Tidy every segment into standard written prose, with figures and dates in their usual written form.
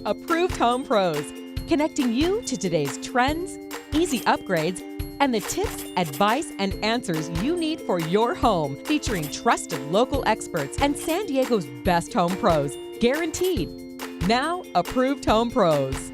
Approved Home Pros, connecting you to today's trends, easy upgrades, and the tips, advice, and answers you need for your home, featuring trusted local experts and San Diego's best home pros, guaranteed. Now, Approved Home Pros.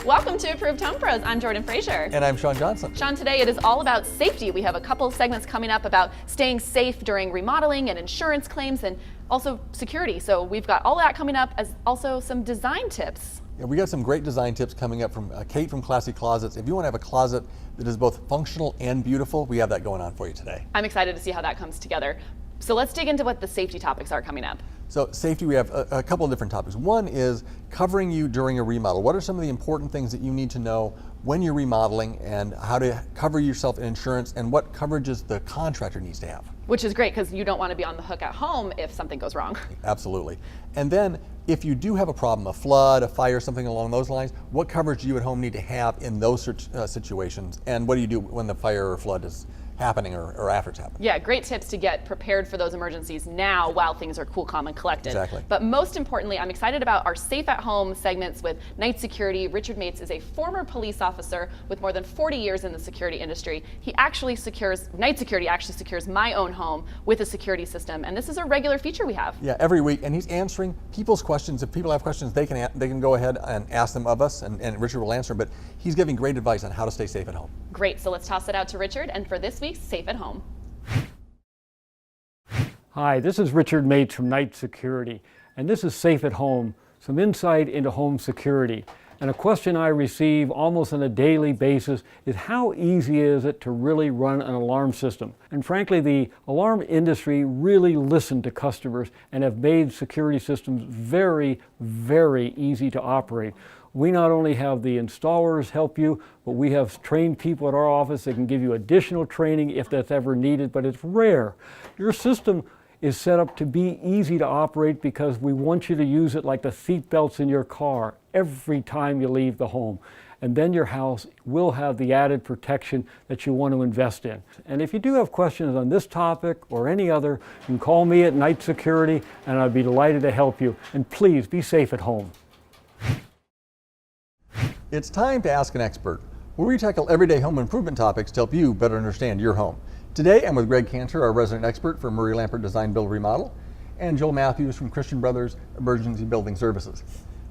Welcome to Approved Home Pros. I'm Jordan Frazier. And I'm Sean Johnson. Sean, today it is all about safety. We have a couple segments coming up about staying safe during remodeling and insurance claims and also security. So we've got all that coming up, as also some design tips. Yeah, we got some great design tips coming up from Kate from Classy Closets. If you want to have a closet that is both functional and beautiful, we have that going on for you today. I'm excited to see how that comes together. So let's dig into what the safety topics are coming up. So safety, we have a couple of different topics. One is covering you during a remodel. What are some of the important things that you need to know when you're remodeling, and how to cover yourself in insurance, and what coverages the contractor needs to have? Which is great, because you don't want to be on the hook at home if something goes wrong. Absolutely. And then if you do have a problem, a flood, a fire, something along those lines, what coverage do you at home need to have in those situations? And what do you do when the fire or flood is happening or after it's happened? Yeah, great tips to get prepared for those emergencies now while things are cool, calm, and collected. Exactly. But most importantly, I'm excited about our Safe at Home segments with Night Security. Richard Mates is a former police officer with more than 40 years in the security industry. Night Security actually secures my own home with a security system, and this is a regular feature we have. Yeah, every week, and he's answering people's questions. If people have questions, they can go ahead and ask them of us, and Richard will answer, but he's giving great advice on how to stay safe at home. Great, so let's toss it out to Richard, and for this week's Safe at Home. Hi, this is Richard Mates from Night Security, and this is Safe at Home, some insight into home security. And a question I receive almost on a daily basis is, how easy is it to really run an alarm system? And frankly, the alarm industry really listened to customers and have made security systems very, very easy to operate. We not only have the installers help you, but we have trained people at our office that can give you additional training if that's ever needed, but it's rare. Your system is set up to be easy to operate because we want you to use it like the seat belts in your car every time you leave the home. And then your house will have the added protection that you want to invest in. And if you do have questions on this topic or any other, you can call me at Night Security and I'd be delighted to help you. And please be safe at home. It's time to ask an expert, where we tackle everyday home improvement topics to help you better understand your home. Today I'm with Greg Cantor, our resident expert for Murray Lampert Design Build Remodel, and Joel Matthews from Christian Brothers Emergency Building Services.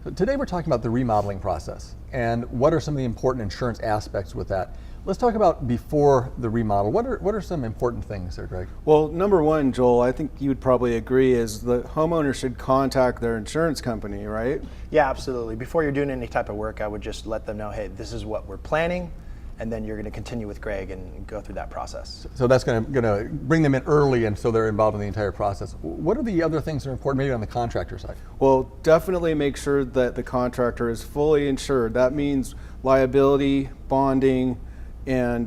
So today we're talking about the remodeling process and what are some of the important insurance aspects with that. Let's talk about before the remodel. What are some important things there, Greg? Well, number one, Joel, I think you would probably agree, is the homeowner should contact their insurance company, right? Yeah, absolutely. Before you're doing any type of work, I would just let them know, hey, this is what we're planning, and then you're going to continue with Greg and go through that process. So that's going to bring them in early, and so they're involved in the entire process. What are the other things that are important, maybe on the contractor side? Well, definitely make sure that the contractor is fully insured. That means liability, bonding, and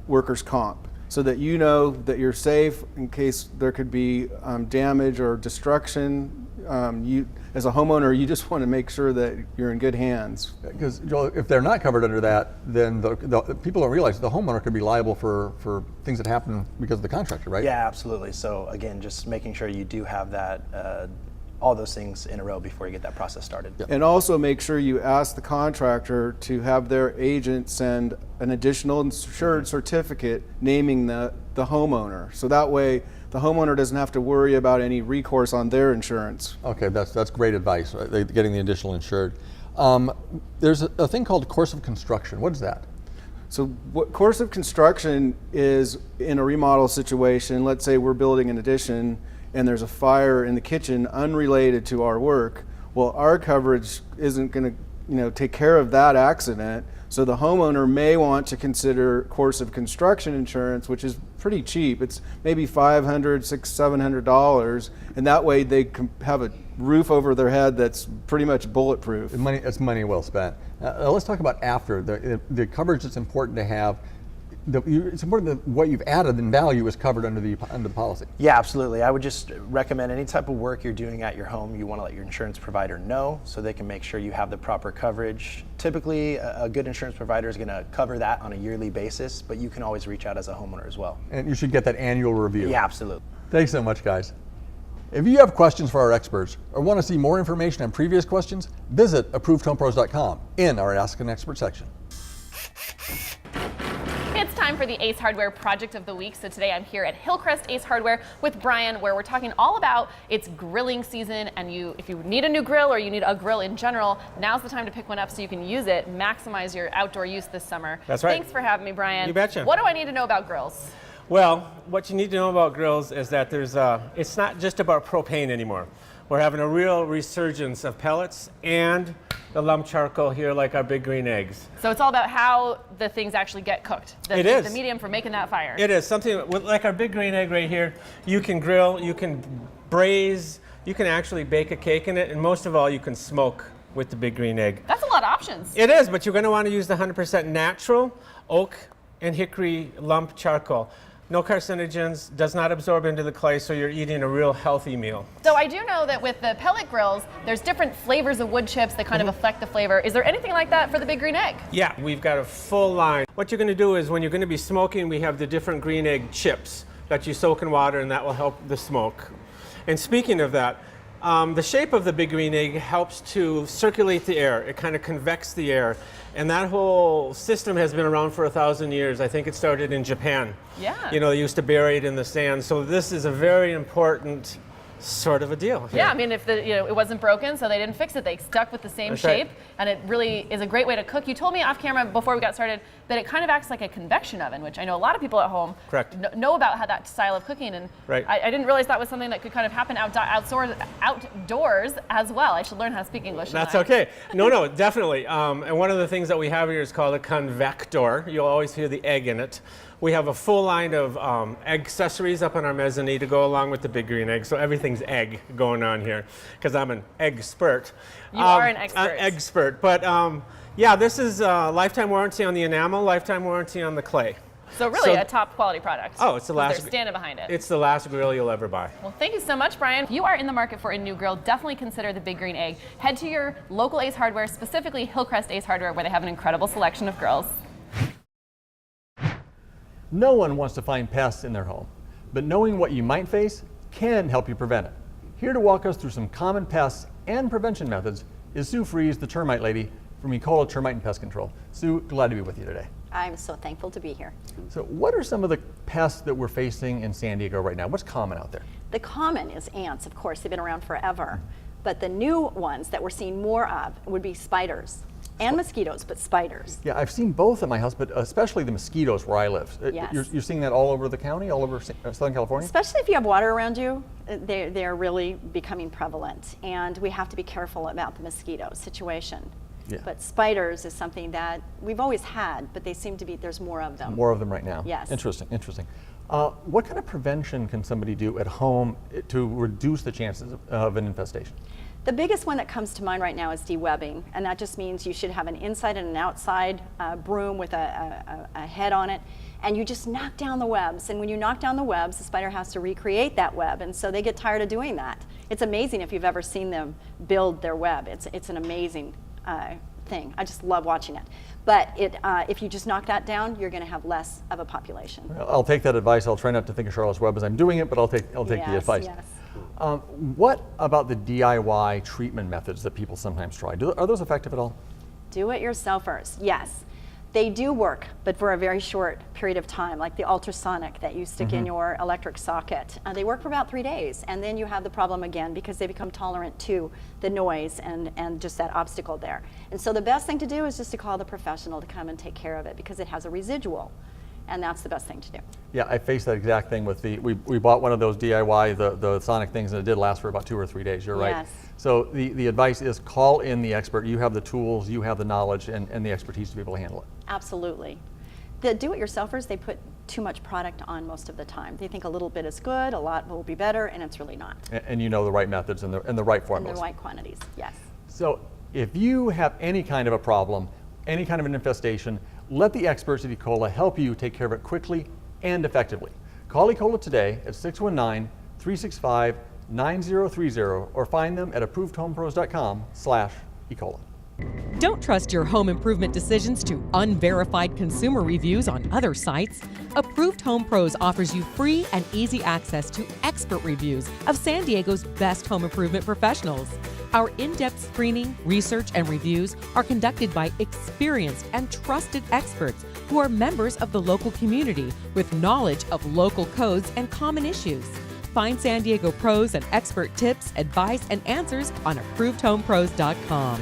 workers' comp, so that you know that you're safe in case there could be damage or destruction. You, as a homeowner, you just want to make sure that you're in good hands. Because, Joel, if they're not covered under that, then the people don't realize the homeowner could be liable for things that happen because of the contractor, right? Yeah, absolutely. So again, just making sure you do have that, all those things in a row before you get that process started. Yep. And also make sure you ask the contractor to have their agent send an additional insured certificate naming the homeowner. So that way the homeowner doesn't have to worry about any recourse on their insurance. Okay, that's great advice, right? Getting the additional insured. There's a thing called course of construction. What is that? So what course of construction is in a remodel situation? Let's say we're building an addition and there's a fire in the kitchen unrelated to our work. Well, our coverage isn't going to take care of that accident. So the homeowner may want to consider course of construction insurance, which is pretty cheap. It's maybe $500, $600, $700, and that way they can have a roof over their head that's pretty much bulletproof. It's money well spent. Let's talk about after the coverage that's important to have. It's important that what you've added in value is covered under the policy. Yeah, absolutely. I would just recommend any type of work you're doing at your home, you want to let your insurance provider know so they can make sure you have the proper coverage. Typically, a good insurance provider is going to cover that on a yearly basis, but you can always reach out as a homeowner as well. And you should get that annual review. Yeah, absolutely. Thanks so much, guys. If you have questions for our experts or want to see more information on previous questions, visit ApprovedHomePros.com in our Ask an Expert section. It's time for the Ace Hardware Project of the Week. So today I'm here at Hillcrest Ace Hardware with Brian, where we're talking all about it's grilling season, and if you need a new grill or you need a grill in general, now's the time to pick one up so you can use it, maximize your outdoor use this summer. That's right. Thanks for having me, Brian. You betcha. What do I need to know about grills? Well, what you need to know about grills is that it's not just about propane anymore. We're having a real resurgence of pellets and the lump charcoal here, like our big green eggs. So it's all about how the things actually get cooked. It is. The medium for making that fire. It is something like our big green egg right here. You can grill, you can braise, you can actually bake a cake in it, and most of all, you can smoke with the big green egg. That's a lot of options. It is, but you're going to want to use the 100% natural oak and hickory lump charcoal. No carcinogens, does not absorb into the clay, so you're eating a real healthy meal. So I do know that with the pellet grills, there's different flavors of wood chips that kind of affect the flavor. Is there anything like that for the big green egg? Yeah, we've got a full line. What you're going to do is when you're going to be smoking, we have the different green egg chips that you soak in water, and that will help the smoke. And speaking of that, the shape of the big green egg helps to circulate the air. It kind of convects the air. And that whole system has been around for 1,000 years. I think it started in Japan. Yeah. You know, they used to bury it in the sand. So this is a very important sort of a deal here. Yeah, I mean, if it wasn't broken, so they didn't fix it. They stuck with the same That's shape, right. And it really is a great way to cook. You told me off camera before we got started that it kind of acts like a convection oven, which I know a lot of people at home know about how that style of cooking, and right. I didn't realize that was something that could kind of happen outdoors as well. I should learn how to speak English. That's okay. No, definitely. And one of the things that we have here is called a convector. You'll always hear the egg in it. We have a full line of egg accessories up on our mezzanine to go along with the big green egg. So everything's egg going on here because I'm an egg-spert. You are an expert. Egg-spert. But yeah, this is lifetime warranty on the enamel, lifetime warranty on the clay. So really a top quality product. Oh, it's the last. They're standing behind it. It's the last grill you'll ever buy. Well, thank you so much, Brian. If you are in the market for a new grill, definitely consider the Big Green Egg. Head to your local Ace Hardware, specifically Hillcrest Ace Hardware, where they have an incredible selection of grills. No one wants to find pests in their home, but knowing what you might face can help you prevent it. Here to walk us through some common pests and prevention methods is Sue Fries, the termite lady from Ecola Termite and Pest Control. Sue, glad to be with you today. I'm so thankful to be here. So what are some of the pests that we're facing in San Diego right now? What's common out there? The common is ants, of course. They've been around forever. But the new ones that we're seeing more of would be spiders. And mosquitoes, but spiders. Yeah, I've seen both at my house, but especially the mosquitoes where I live. Yes. You're seeing that all over the county, all over Southern California? Especially if you have water around you, they're really becoming prevalent. And we have to be careful about the mosquito situation. Yeah. But spiders is something that we've always had, but they seem to be, there's more of them. More of them right now. Yes. Interesting. What kind of prevention can somebody do at home to reduce the chances of an infestation? The biggest one that comes to mind right now is dewebbing, and that just means you should have an inside and an outside broom with a head on it, and you just knock down the webs. And when you knock down the webs, the spider has to recreate that web, and so they get tired of doing that. It's amazing if you've ever seen them build their web. It's an amazing thing. I just love watching it. But if you just knock that down, you're going to have less of a population. Well, I'll take that advice. I'll try not to think of Charlotte's Web as I'm doing it, but I'll take the advice. Yes. What about the DIY treatment methods that people sometimes try? Are those effective at all? Do-it-yourselfers, yes. They do work, but for a very short period of time, like the ultrasonic that you stick in your electric socket. They work for about 3 days, and then you have the problem again because they become tolerant to the noise and just that obstacle there. And so the best thing to do is just to call the professional to come and take care of it because it has a residual. And that's the best thing to do. Yeah, I faced that exact thing with we bought one of those DIY, the sonic things, and it did last for about 2 or 3 days, you're right. Yes. So the advice is call in the expert. You have the tools, you have the knowledge and the expertise to be able to handle it. Absolutely. The do-it-yourselfers, they put too much product on most of the time. They think a little bit is good, a lot will be better, and it's really not. And you know the right methods and the right formulas. And the right quantities, yes. So if you have any kind of a problem, any kind of an infestation, let the experts at Ecola help you take care of it quickly and effectively. Call Ecola today at 619-365-9030 or find them at ApprovedHomePros.com/Ecola. Don't trust your home improvement decisions to unverified consumer reviews on other sites. Approved Home Pros offers you free and easy access to expert reviews of San Diego's best home improvement professionals. Our in-depth screening, research, and reviews are conducted by experienced and trusted experts who are members of the local community with knowledge of local codes and common issues. Find San Diego pros and expert tips, advice, and answers on ApprovedHomePros.com.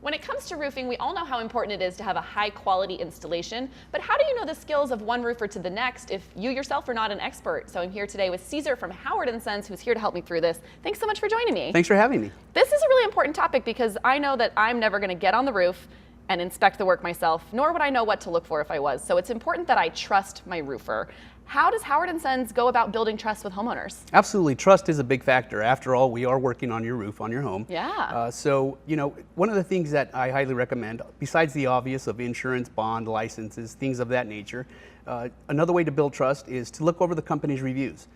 When it comes to roofing, we all know how important it is to have a high quality installation, but how do you know the skills of one roofer to the next if you yourself are not an expert? So I'm here today with Caesar from Howard & Sons, who's here to help me through this. Thanks so much for joining me. Thanks for having me. This is a really important topic because I know that I'm never going to get on the roof and inspect the work myself, nor would I know what to look for if I was. So it's important that I trust my roofer. How does Howard & Sons go about building trust with homeowners? Absolutely. Trust is a big factor. After all, we are working on your roof, on your home. Yeah. So, one of the things that I highly recommend, besides the obvious of insurance, bond, licenses, things of that nature, another way to build trust is to look over the company's reviews.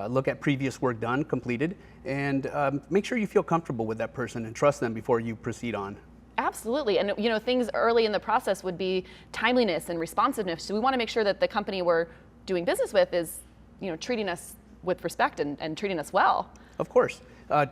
Look at previous work done, completed, and make sure you feel comfortable with that person and trust them before you proceed on. Absolutely. And things early in the process would be timeliness and responsiveness. So we want to make sure that the company we're doing business with is, treating us with respect and treating us well. Of course.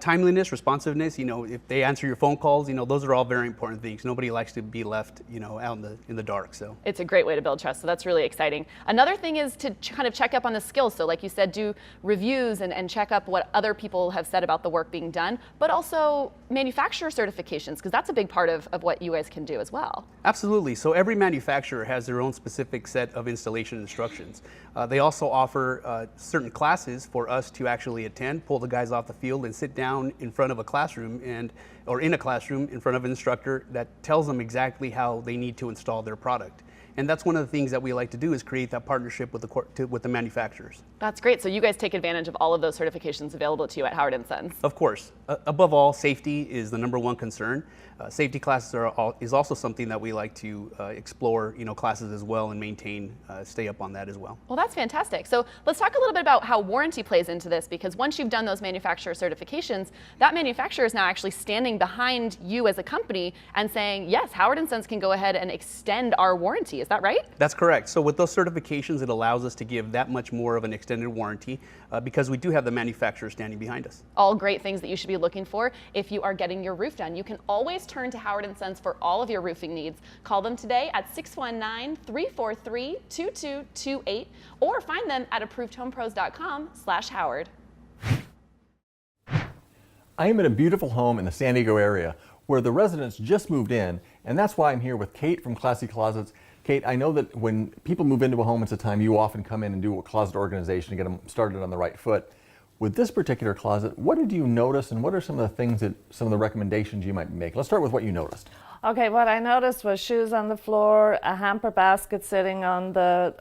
Timeliness, responsiveness, if they answer your phone calls, those are all very important things. Nobody likes to be left, out in the dark. So it's a great way to build trust. So that's really exciting. Another thing is to kind of check up on the skills. So like you said, do reviews and check up what other people have said about the work being done, but also manufacturer certifications, because that's a big part of what you guys can do as well. Absolutely. So every manufacturer has their own specific set of installation instructions. They also offer certain classes for us to actually attend, pull the guys off the field and sit down in front of a classroom or in a classroom in front of an instructor that tells them exactly how they need to install their product. And that's one of the things that we like to do is create that partnership with the manufacturers. That's great. So you guys take advantage of all of those certifications available to you at Howard & Sons. Of course. Above all, safety is the number one concern. Safety classes is also something that we like to explore, classes as well and maintain, stay up on that as well. Well, that's fantastic. So let's talk a little bit about how warranty plays into this, because once you've done those manufacturer certifications, that manufacturer is now actually standing behind you as a company and saying, yes, Howard & Sons can go ahead and extend our warranty. Is that right? That's correct. So with those certifications, it allows us to give that much more of an extended warranty because we do have the manufacturer standing behind us. All great things that you should be looking for if you are getting your roof done. You can always turn to Howard & Sons for all of your roofing needs. Call them today at 619-343-2228 or find them at ApprovedHomePros.com/Howard. I am in a beautiful home in the San Diego area where the residents just moved in, and that's why I'm here with Kate from Classy Closets. Kate, I know that when people move into a home, it's a time you often come in and do a closet organization to get them started on the right foot. With this particular closet, what did you notice, and what are some of the recommendations you might make? Let's start with what you noticed. Okay, what I noticed was shoes on the floor, a hamper basket sitting on the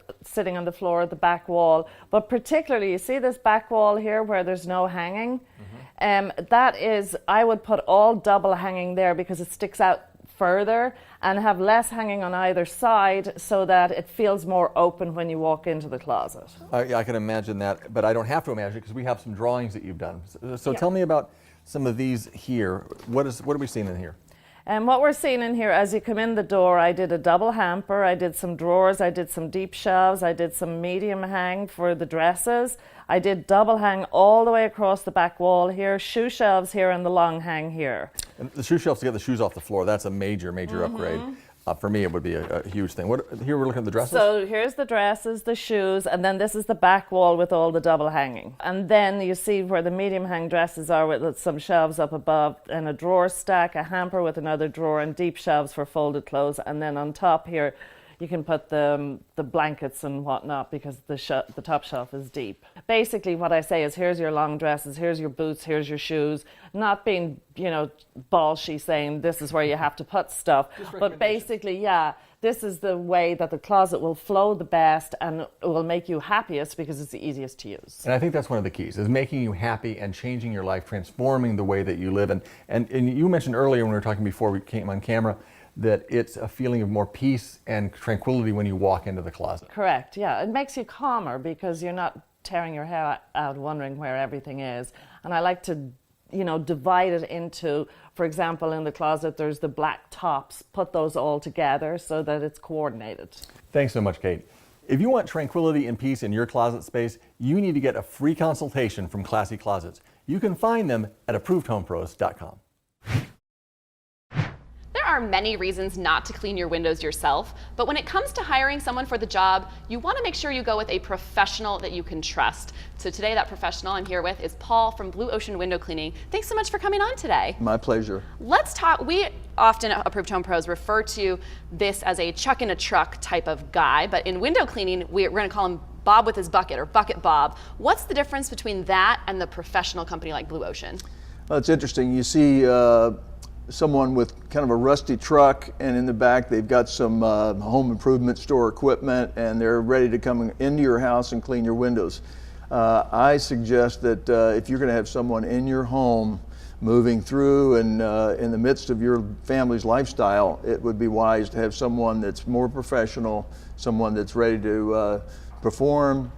floor at the back wall. But particularly, you see this back wall here where there's no hanging? That is, I would put all double hanging there because it sticks out further, and have less hanging on either side so that it feels more open when you walk into the closet. I can imagine that, but I don't have to imagine it because we have some drawings that you've done. So Tell me about some of these here. What are we seeing in here? And what we're seeing in here, as you come in the door, I did a double hamper, I did some drawers, I did some deep shelves, I did some medium hang for the dresses. I did double hang all the way across the back wall here, shoe shelves here, and the long hang here. And the shoe shelves to get the shoes off the floor, that's a major upgrade. For me, it would be a huge thing. Here we're looking at the dresses? So here's the dresses, the shoes, and then this is the back wall with all the double hanging. And then you see where the medium hang dresses are with some shelves up above and a drawer stack, a hamper with another drawer, and deep shelves for folded clothes. And then on top here, you can put the blankets and whatnot because the top shelf is deep. Basically what I say is here's your long dresses, here's your boots, here's your shoes, not being, ballsy saying this is where you have to put stuff, but basically, this is the way that the closet will flow the best and it will make you happiest because it's the easiest to use. And I think that's one of the keys, is making you happy and changing your life, transforming the way that you live. And you mentioned earlier when we were talking before we came on camera that it's a feeling of more peace and tranquility when you walk into the closet. Correct, yeah. It makes you calmer because you're not tearing your hair out wondering where everything is. And I like to, divide it into, for example, in the closet, there's the black tops, put those all together so that it's coordinated. Thanks so much, Kate. If you want tranquility and peace in your closet space, you need to get a free consultation from Classy Closets. You can find them at ApprovedHomePros.com. There are many reasons not to clean your windows yourself, but when it comes to hiring someone for the job, you want to make sure you go with a professional that you can trust. So today, that professional I'm here with is Paul from Blue Ocean Window Cleaning. Thanks so much for coming on today. My pleasure. Let's talk. We often at Approved Home Pros refer to this as a chuck in a truck type of guy, but in window cleaning, we're going to call him Bob with his bucket, or Bucket Bob. What's the difference between that and the professional company like Blue Ocean? Well, it's interesting. You see someone with kind of a rusty truck, and in the back they've got some home improvement store equipment, and they're ready to come into your house and clean your windows. I suggest that if you're going to have someone in your home moving through and in the midst of your family's lifestyle, it would be wise to have someone that's more professional, someone that's ready to perform,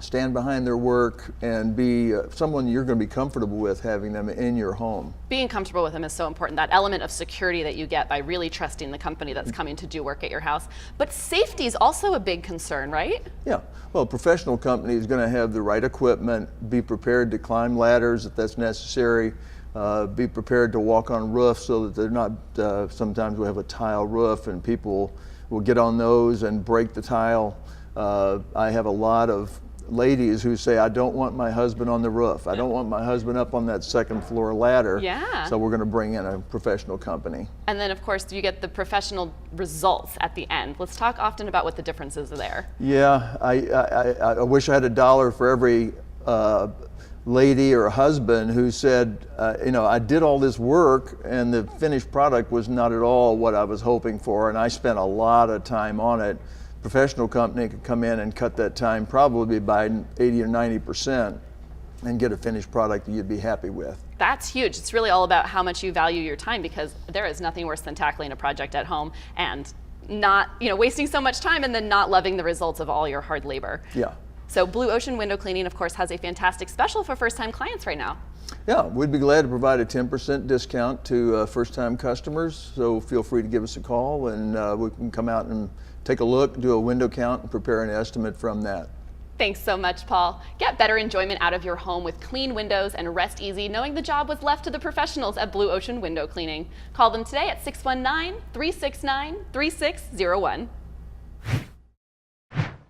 stand behind their work, and be someone you're going to be comfortable with having them in your home. Being comfortable with them is so important, that element of security that you get by really trusting the company that's coming to do work at your house. But safety is also a big concern, right? Yeah, well, a professional company is going to have the right equipment, be prepared to climb ladders if that's necessary, be prepared to walk on roofs so that they're not, sometimes we have a tile roof and people will get on those and break the tile. I have a lot of ladies who say, I don't want my husband on the roof. I don't want my husband up on that second floor ladder. Yeah. So we're going to bring in a professional company. And then, of course, you get the professional results at the end. Let's talk often about what the differences are there. Yeah, I wish I had $1 for every lady or husband who said, I did all this work and the finished product was not at all what I was hoping for, and I spent a lot of time on it. Professional company could come in and cut that time probably by 80 or 90% and get a finished product that you'd be happy with. That's huge. It's really all about how much you value your time, because there is nothing worse than tackling a project at home and not, wasting so much time and then not loving the results of all your hard labor. Yeah. So Blue Ocean Window Cleaning, of course, has a fantastic special for first-time clients right now. Yeah, we'd be glad to provide a 10% discount to first-time customers, so feel free to give us a call and we can come out and take a look, do a window count, and prepare an estimate from that. Thanks so much, Paul. Get better enjoyment out of your home with clean windows and rest easy knowing the job was left to the professionals at Blue Ocean Window Cleaning. Call them today at 619-369-3601.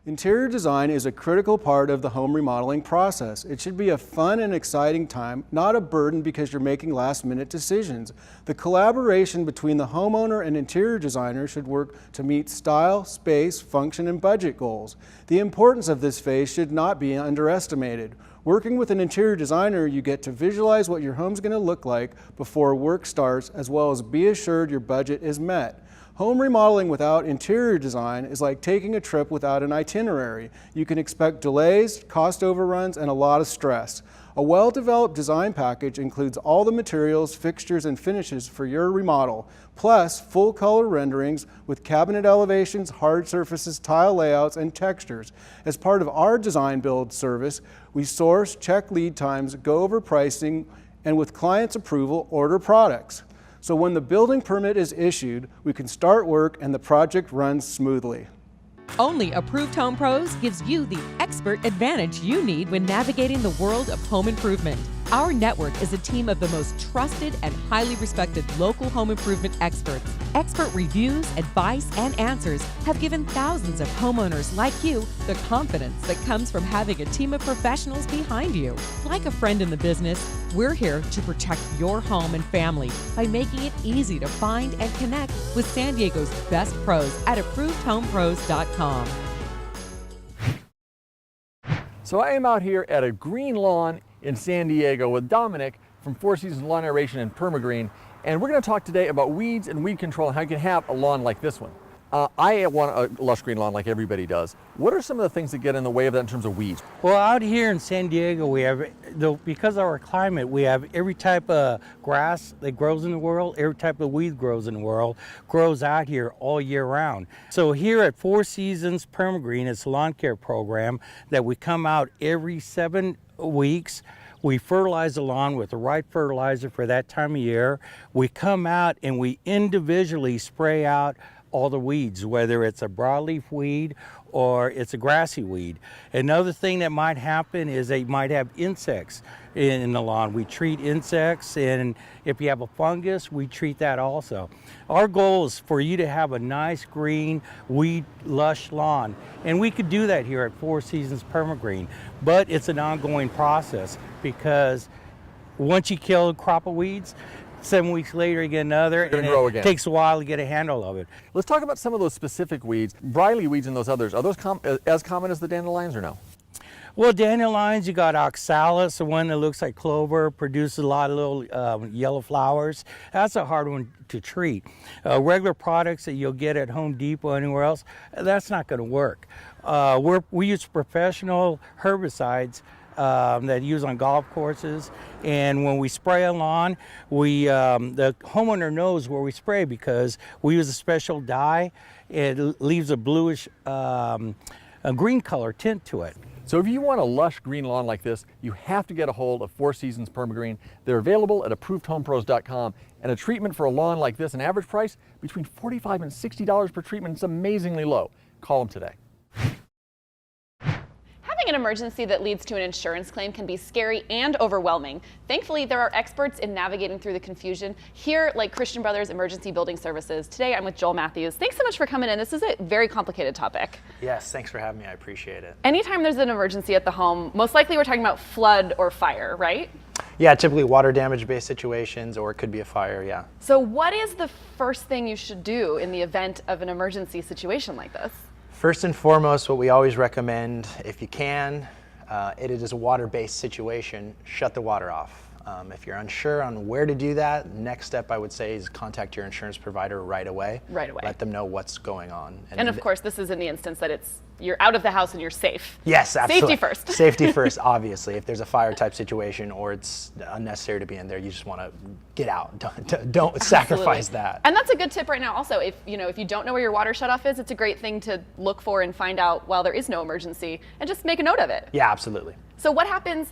Interior design is a critical part of the home remodeling process. It should be a fun and exciting time, not a burden because you're making last-minute decisions. The collaboration between the homeowner and interior designer should work to meet style, space, function, and budget goals. The importance of this phase should not be underestimated. Working with an interior designer, you get to visualize what your home's going to look like before work starts, as well as be assured your budget is met. Home remodeling without interior design is like taking a trip without an itinerary. You can expect delays, cost overruns, and a lot of stress. A well-developed design package includes all the materials, fixtures, and finishes for your remodel, plus full-color renderings with cabinet elevations, hard surfaces, tile layouts, and textures. As part of our design build service, we source, check lead times, go over pricing, and with clients' approval, order products. So when the building permit is issued, we can start work and the project runs smoothly. Only Approved Home Pros gives you the expert advantage you need when navigating the world of home improvement. Our network is a team of the most trusted and highly respected local home improvement experts. Expert reviews, advice, and answers have given thousands of homeowners like you the confidence that comes from having a team of professionals behind you. Like a friend in the business, we're here to protect your home and family by making it easy to find and connect with San Diego's best pros at ApprovedHomePros.com. So I am out here at a green lawn in San Diego with Dominic from Four Seasons Lawn Aeration and Permagreen, and we're going to talk today about weeds and weed control and how you can have a lawn like this one. I want a lush green lawn like everybody does. What are some of the things that get in the way of that in terms of weeds? Well, out here in San Diego, we have, because of our climate, we have every type of grass that grows in the world, every type of weed grows in the world, grows out here all year round. So here at Four Seasons Permagreen, it's a lawn care program that we come out every 7 weeks. We fertilize the lawn with the right fertilizer for that time of year. We come out and we individually spray out all the weeds, whether it's a broadleaf weed or it's a grassy weed. Another thing that might happen is they might have insects in the lawn. We treat insects, and if you have a fungus, we treat that also. Our goal is for you to have a nice green, weed lush lawn, and we could do that here at Four Seasons Permagreen, but it's an ongoing process because once you kill a crop of weeds, 7 weeks later you get another, and it takes a while to get a handle of it. Let's talk about some of those specific weeds. Brightly weeds and those others, are those as common as the dandelions or no? Well, dandelions, you got oxalis, the one that looks like clover, produces a lot of little yellow flowers. That's a hard one to treat. Regular products that you'll get at Home Depot or anywhere else, that's not going to work. We use professional herbicides that use on golf courses, and when we spray a lawn, the homeowner knows where we spray because we use a special dye. It leaves a bluish a green color tint to it. So if you want a lush green lawn like this, you have to get a hold of Four Seasons Permagreen. They're available at ApprovedHomePros.com, and a treatment for a lawn like this, an average price between $45 and $60 per treatment. It's amazingly low. Call them today. Having an emergency that leads to an insurance claim can be scary and overwhelming. Thankfully, there are experts in navigating through the confusion here, like Christian Brothers Emergency Building Services. Today, I'm with Joel Matthews. Thanks so much for coming in. This is a very complicated topic. Yes, thanks for having me. I appreciate it. Anytime there's an emergency at the home, most likely we're talking about flood or fire, right? Yeah, typically water damage based situations, or it could be a fire, yeah. So what is the first thing you should do in the event of an emergency situation like this? First and foremost, what we always recommend, if you can, it is a water-based situation, shut the water off. If you're unsure on where to do that, next step I would say is contact your insurance provider right away. Right away. Let them know what's going on. And of course, this is in the instance that you're out of the house and you're safe. Yes, absolutely. Safety first. Safety first, obviously. If there's a fire type situation or it's unnecessary to be in there, you just want to get out. Don't sacrifice that. And that's a good tip right now also. If you don't know where your water shutoff is, it's a great thing to look for and find out while there is no emergency and just make a note of it. Yeah, absolutely. So what happens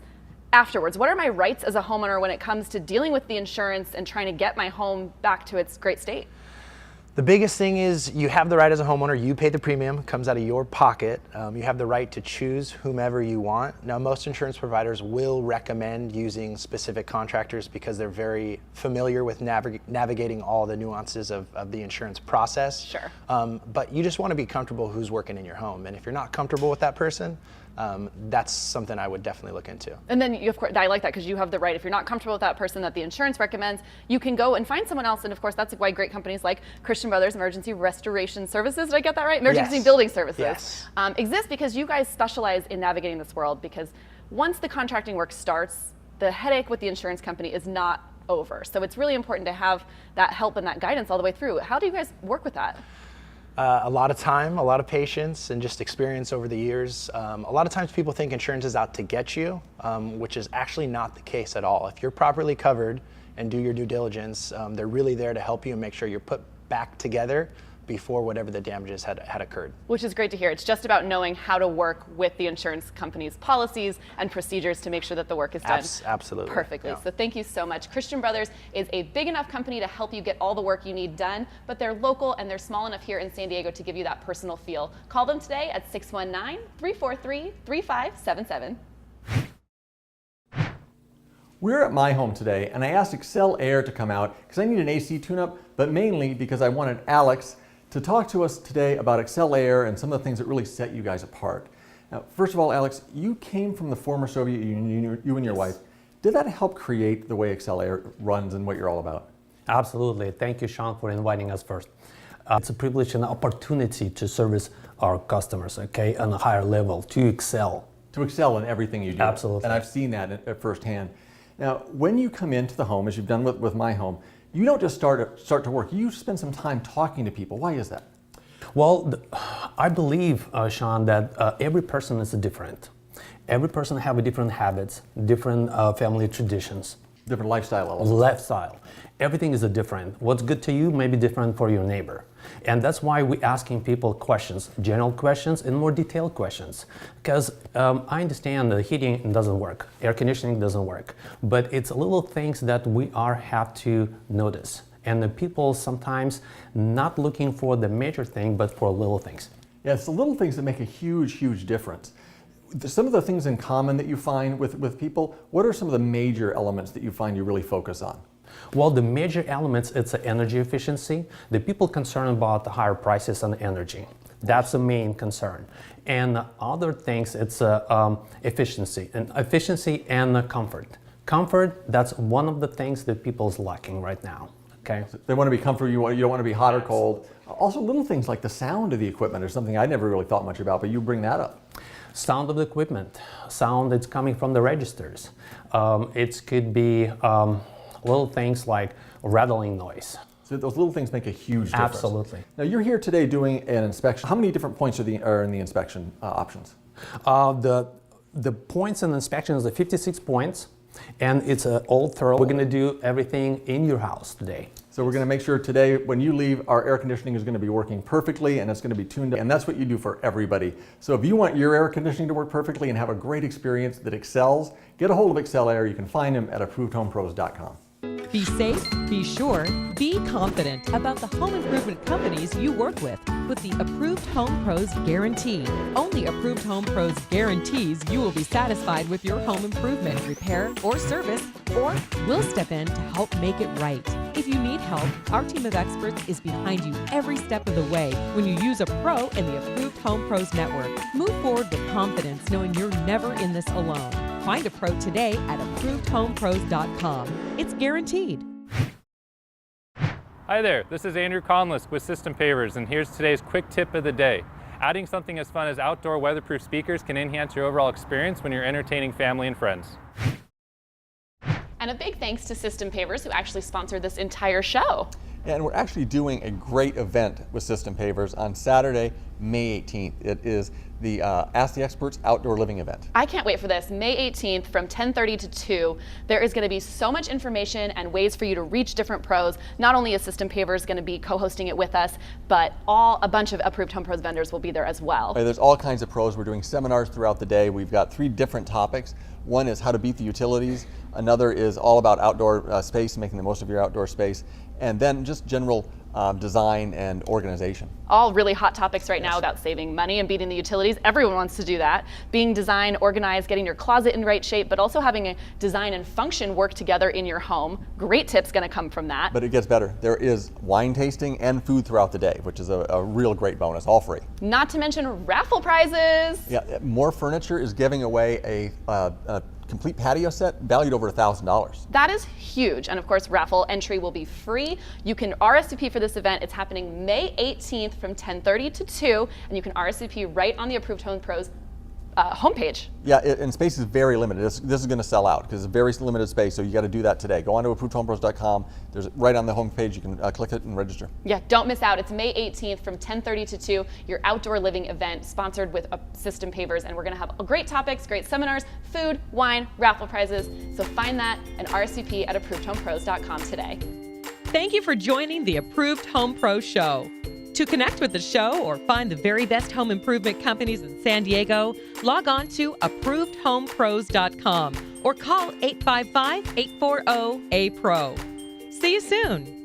afterwards? What are my rights as a homeowner when it comes to dealing with the insurance and trying to get my home back to its great state? The biggest thing is you have the right as a homeowner. You pay the premium, comes out of your pocket. You have the right to choose whomever you want. Now, most insurance providers will recommend using specific contractors because they're very familiar with navigating all the nuances of the insurance process. Sure. But you just want to be comfortable who's working in your home. And if you're not comfortable with that person, that's something I would definitely look into. And then, of course, I like that because you have the right. If you're not comfortable with that person that the insurance recommends, you can go and find someone else. And of course, that's why great companies like Christian Brothers Emergency Restoration Services, did I get that right? Emergency Building Services exist because you guys specialize in navigating this world, because once the contracting work starts, the headache with the insurance company is not over. So it's really important to have that help and that guidance all the way through. How do you guys work with that? A lot of time, a lot of patience, and just experience over the years. A lot of times people think insurance is out to get you, which is actually not the case at all. If you're properly covered and do your due diligence, they're really there to help you and make sure you're put back together before whatever the damages had occurred. Which is great to hear. It's just about knowing how to work with the insurance company's policies and procedures to make sure that the work is done absolutely perfectly. Yeah. So thank you so much. Christian Brothers is a big enough company to help you get all the work you need done, but they're local and they're small enough here in San Diego to give you that personal feel. Call them today at 619-343-3577. We're at my home today, and I asked Excel Air to come out because I need an AC tune-up, but mainly because I wanted Alex to talk to us today about Excel Air and some of the things that really set you guys apart. Now, first of all, Alex, you came from the former Soviet Union, you and your wife. Did that help create the way Excel Air runs and what you're all about? Absolutely. Thank you, Sean, for inviting us first. It's a privilege and an opportunity to service our customers, okay, on a higher level, to excel. To excel in everything you do. Absolutely. And I've seen that at firsthand. Now, when you come into the home, as you've done with my home, you don't just start to work. You spend some time talking to people. Why is that? Well, I believe, Sean, that every person is different. Every person have different habits, different family traditions. Different lifestyle elements. Lifestyle. Everything is different. What's good to you may be different for your neighbor. And that's why we're asking people questions, general questions and more detailed questions. Because I understand the heating doesn't work, air conditioning doesn't work, but it's little things that we have to notice. And the people sometimes not looking for the major thing, but for little things. Yeah, it's the little things that make a huge, huge difference. Some of the things in common that you find with people, what are some of the major elements that you find you really focus on? Well, the major elements, it's energy efficiency. The people concerned about the higher prices on energy. That's the main concern. And other things, it's efficiency and comfort. Comfort, that's one of the things that people's lacking right now. Okay. They want to be comfortable, you don't want to be hot or cold. Also little things like the sound of the equipment is something I never really thought much about, but you bring that up. Sound of the equipment, sound that's coming from the registers. It could be little things like rattling noise. So those little things make a huge difference. Absolutely. Now you're here today doing an inspection. How many different points are in the inspection options? The points in the inspection is the 56 points, and it's all thorough. We're going to do everything in your house today. So we're going to make sure today when you leave, our air conditioning is going to be working perfectly and it's going to be tuned up. And that's what you do for everybody. So if you want your air conditioning to work perfectly and have a great experience that excels, get a hold of Excel Air. You can find them at ApprovedHomePros.com. Be safe, be sure, be confident about the home improvement companies you work with the Approved Home Pros Guarantee. Only Approved Home Pros guarantees you will be satisfied with your home improvement, repair, or service, or we'll step in to help make it right. If you need help, our team of experts is behind you every step of the way when you use a pro in the Approved Home Pros network. Move forward with confidence knowing you're never in this alone. Find a pro today at ApprovedHomePros.com. It's guaranteed. Hi there, this is Andrew Conless with System Pavers, and here's today's quick tip of the day. Adding something as fun as outdoor weatherproof speakers can enhance your overall experience when you're entertaining family and friends. And a big thanks to System Pavers, who actually sponsored this entire show. And we're actually doing a great event with System Pavers on Saturday, May 18th. It is the Ask the Experts Outdoor Living event. I can't wait for this. May 18th from 10:30 to 2. There is going to be so much information and ways for you to reach different pros. Not only is System Pavers going to be co-hosting it with us, but a bunch of Approved Home Pros vendors will be there as well. There's all kinds of pros. We're doing seminars throughout the day. We've got 3 different topics. One is how to beat the utilities. Another is all about outdoor space, making the most of your outdoor space. And then just general design and organization. All really hot topics right now about saving money and beating the utilities. Everyone wants to do that. Being design, organized, getting your closet in right shape, but also having a design and function work together in your home. Great tips going to come from that. But it gets better. There is wine tasting and food throughout the day, which is a real great bonus, all free. Not to mention raffle prizes. Yeah, More Furniture is giving away a complete patio set valued over $1,000. That is huge. And of course, raffle entry will be free. You can RSVP for this event. It's happening May 18th from 10:30 to 2, and you can RSVP right on the Approved Home Pros homepage. Yeah, and space is very limited. This is going to sell out because it's very limited space, so you got to do that today. Go on to ApprovedHomePros.com. There's right on the homepage. You can click it and register. Yeah, don't miss out. It's May 18th from 10:30 to 2, your outdoor living event sponsored with System Pavers, and we're going to have great topics, great seminars, food, wine, raffle prizes. So find that and RSVP at ApprovedHomePros.com today. Thank you for joining the Approved Home Pro Show. To connect with the show or find the very best home improvement companies in San Diego, log on to ApprovedHomePros.com or call 855-840-APRO. See you soon.